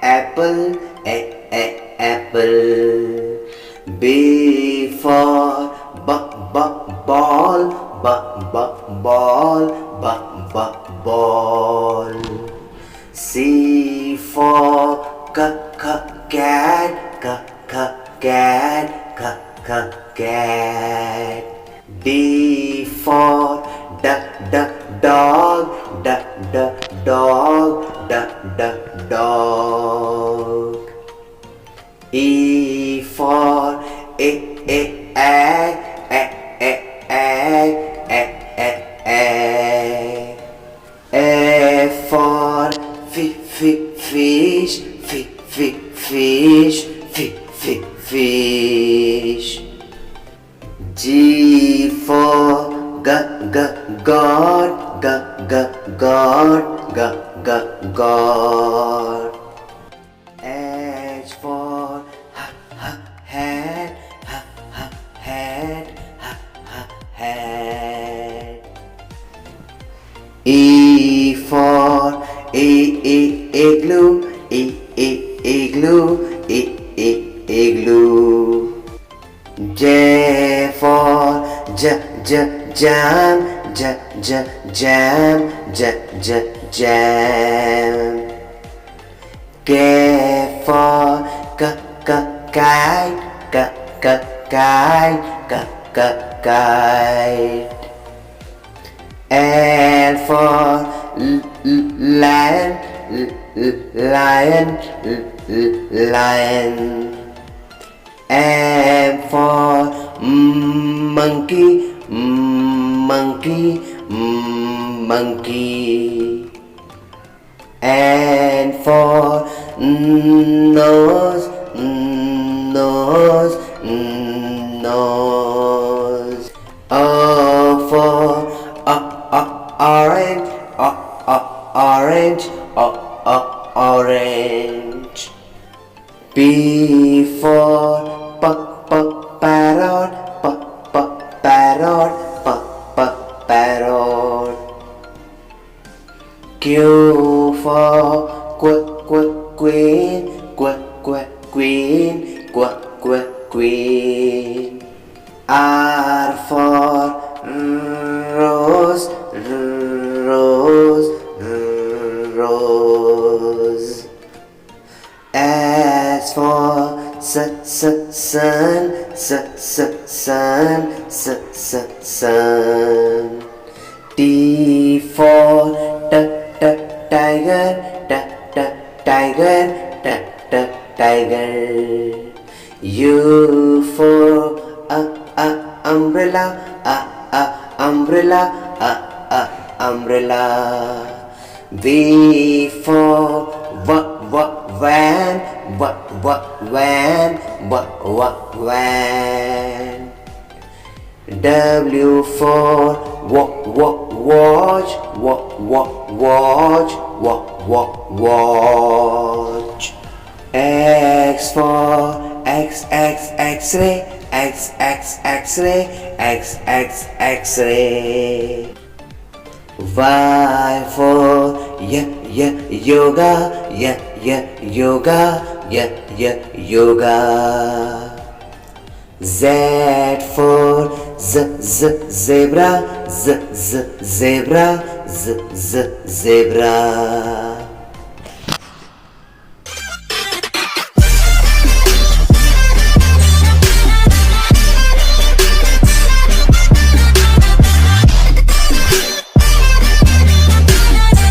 apple, apple, apple. B for ball, ball, ball. C for cat, cat. D for dog, dog. E for egg, F for fish, G for God, H for head, E for igloo, J for jam, K for kite. L for lion. M for monkey. N for nose. O for orange. P for parrot. Q for queen. R for rose. S for sun. T for tiger. U for umbrella. V for van. W for watch. X for X-ray. Y for yoga. Z for zebra.